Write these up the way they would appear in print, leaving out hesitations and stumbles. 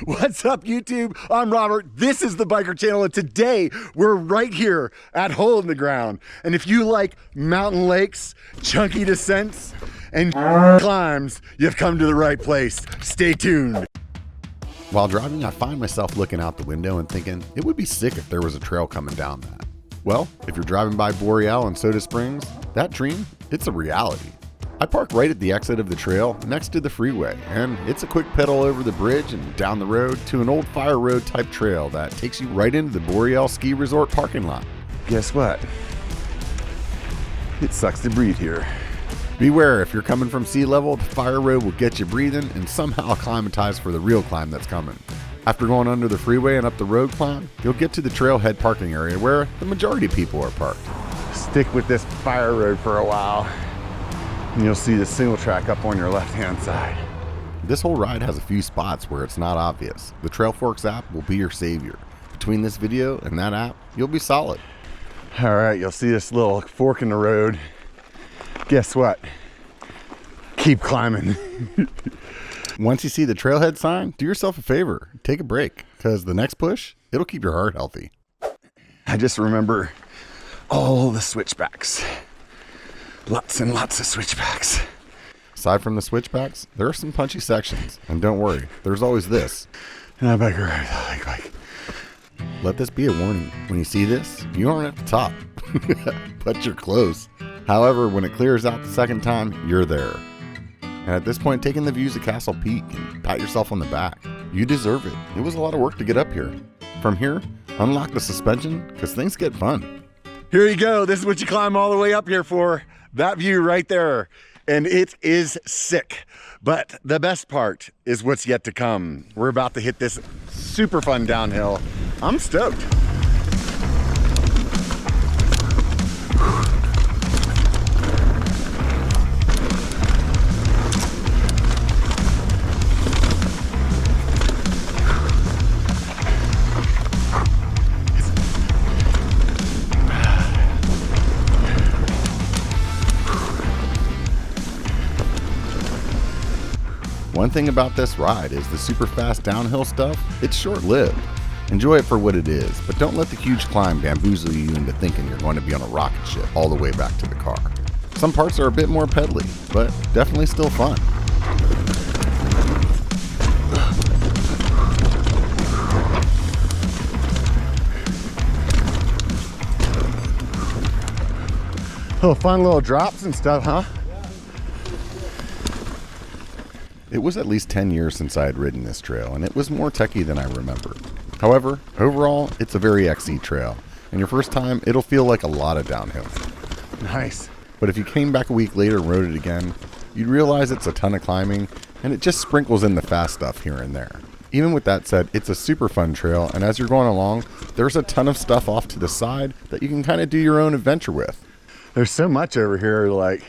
What's up, YouTube? I'm Robert. This is the Biker Channel, and today we're right here at Hole in the Ground. And if you like mountain lakes, chunky descents, and climbs, you've come to the right place. Stay tuned. While driving, I find myself looking out the window and thinking it would be sick if there was a trail coming down that. Well, if you're driving by Boreal and Soda Springs, that dream, it's a reality. I park right at the exit of the trail next to the freeway, and it's a quick pedal over the bridge and down the road to an old fire road type trail that takes you right into the Boreal Ski Resort parking lot. Guess what? It sucks to breathe here. Beware, if you're coming from sea level, the fire road will get you breathing and somehow acclimatize for the real climb that's coming. After going under the freeway and up the road climb, you'll get to the trailhead parking area where the majority of people are parked. Stick with this fire road for a while, and you'll see the single track up on your left-hand side. This whole ride has a few spots where it's not obvious. The Trailforks app will be your savior. Between this video and that app, you'll be solid. All right, you'll see this little fork in the road. Guess what? Keep climbing. Once you see the trailhead sign, do yourself a favor. Take a break, because the next push, it'll keep your heart healthy. I just remember all the switchbacks. Lots and lots of switchbacks. Aside from the switchbacks, there are some punchy sections. And don't worry, there's always this. And I biker ride the bike. Let this be a warning. When you see this, you aren't at the top, but you're close. However, when it clears out the second time, you're there. And at this point, taking the views of Castle Peak and pat yourself on the back. You deserve it. It was a lot of work to get up here. From here, unlock the suspension, because things get fun. Here you go. This is what you climb all the way up here for. That view right there. And it is sick. But the best part is what's yet to come. We're about to hit this super fun downhill. I'm stoked. One thing about this ride is the super fast downhill stuff, it's short-lived. Enjoy it for what it is, but don't let the huge climb bamboozle you into thinking you're going to be on a rocket ship all the way back to the car. Some parts are a bit more pedally, but definitely still fun. Fun little drops and stuff, huh? It was at least 10 years since I had ridden this trail, and it was more techy than I remember. However, overall, it's a very XC trail, and your first time, it'll feel like a lot of downhill. Nice. But if you came back a week later and rode it again, you'd realize it's a ton of climbing, and it just sprinkles in the fast stuff here and there. Even with that said, it's a super fun trail, and as you're going along, there's a ton of stuff off to the side that you can kind of do your own adventure with. There's so much over here to like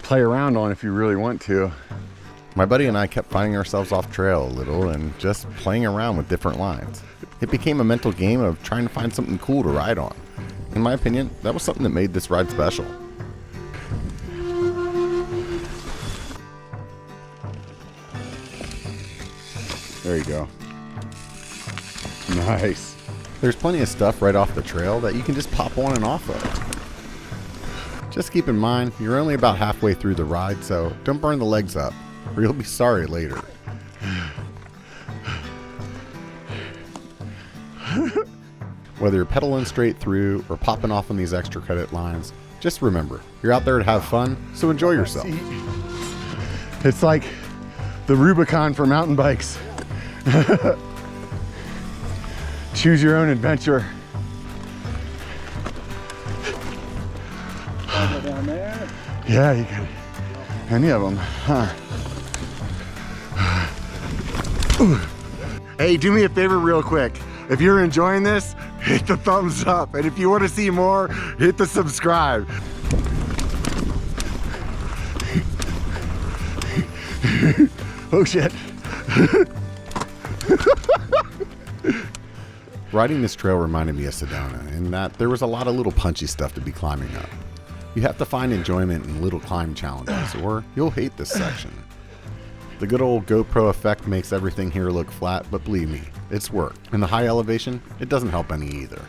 play around on if you really want to. My buddy and I kept finding ourselves off trail a little and just playing around with different lines. It became a mental game of trying to find something cool to ride on. In my opinion, that was something that made this ride special. There you go. Nice. There's plenty of stuff right off the trail that you can just pop on and off of. Just keep in mind, you're only about halfway through the ride, so don't burn the legs up, or you'll be sorry later. Whether you're pedaling straight through or popping off on these extra credit lines, just remember, you're out there to have fun, so enjoy yourself. It's like the Rubicon for mountain bikes. Choose your own adventure. Down there? Yeah, you can. Any of them, huh? Hey, do me a favor real quick. If you're enjoying this, hit the thumbs up. And if you want to see more, hit the subscribe. Oh shit. Riding this trail reminded me of Sedona in that there was a lot of little punchy stuff to be climbing up. You have to find enjoyment in little climb challenges or you'll hate this section. The good old GoPro effect makes everything here look flat, but believe me, it's work. In the high elevation, it doesn't help any either.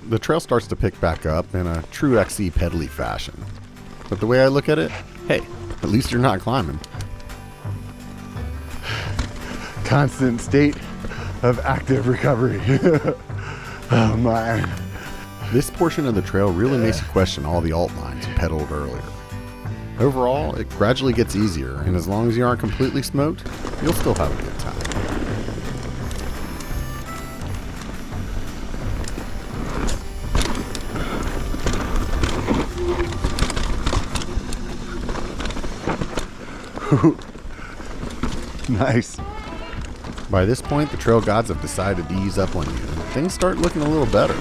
The trail starts to pick back up in a true XC pedally fashion. But the way I look at it, hey, at least you're not climbing. Constant state of active recovery. Oh man. This portion of the trail really makes you question all the alt lines you pedaled earlier. Overall, it gradually gets easier, and as long as you aren't completely smoked, you'll still have a good time. Nice. By this point, the trail gods have decided to ease up on you, and things start looking a little better.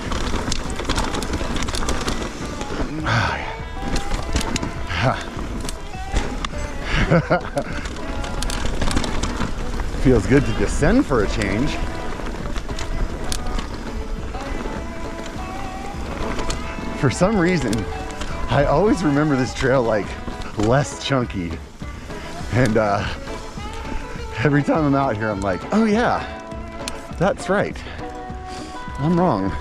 Feels good to descend for a change. For some reason, I always remember this trail like less chunky. And every time I'm out here, I'm like, oh yeah, that's right. I'm wrong.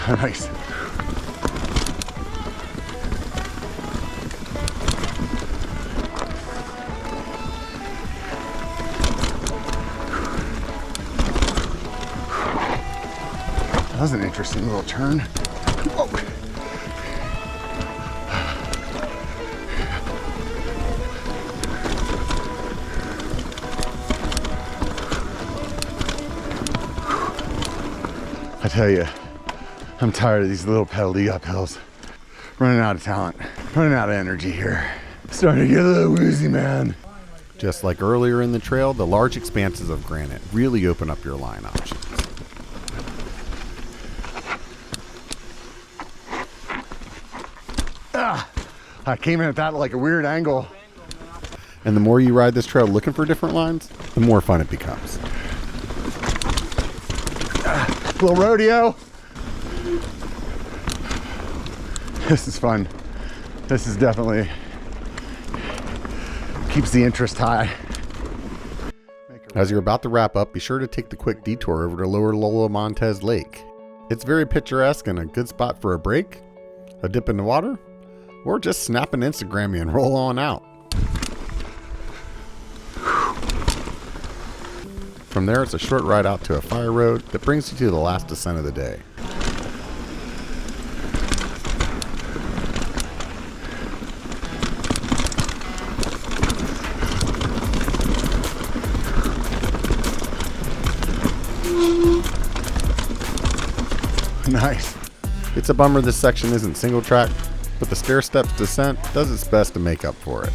Nice. That was an interesting little turn. Whoa. I tell you, I'm tired of these little pedal-y uphills. Running out of talent, running out of energy here. Starting to get a little woozy, man. Just like earlier in the trail, the large expanses of granite really open up your line options. I came in at that like a weird angle. And the more you ride this trail looking for different lines, the more fun it becomes. Little rodeo. This is fun. This is definitely keeps the interest high. As you're about to wrap up, be sure to take the quick detour over to Lower Lola Montez Lake. It's very picturesque and a good spot for a break, a dip in the water, or just snap an Instagram and roll on out. From there, it's a short ride out to a fire road that brings you to the last descent of the day. Nice. It's a bummer this section isn't single track, but the stair steps descent does its best to make up for it.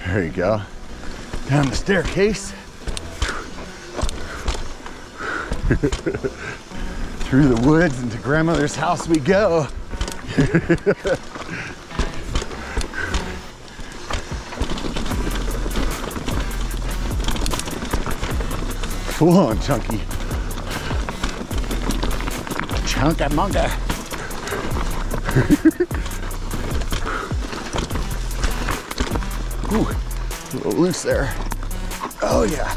There you go. Down the staircase. Through the woods into grandmother's house we go. Full on chunky. Chunkamunga. Ooh, a little loose there. Oh yeah.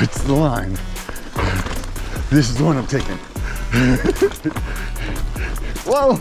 It's the line. This is the one I'm taking. Whoa.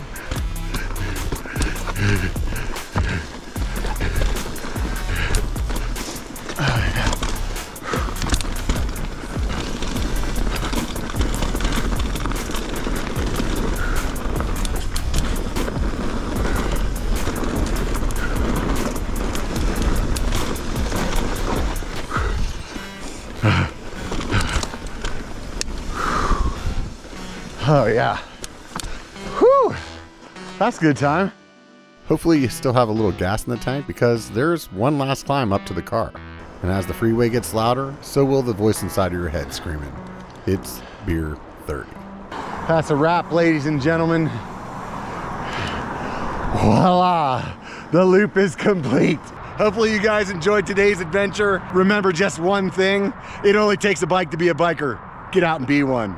Oh yeah. Whew, that's a good time. Hopefully you still have a little gas in the tank because there's one last climb up to the car. And as the freeway gets louder, so will the voice inside of your head screaming, "It's beer 30." That's a wrap, ladies and gentlemen. Voila, the loop is complete. Hopefully you guys enjoyed today's adventure. Remember just one thing, it only takes a bike to be a biker. Get out and be one.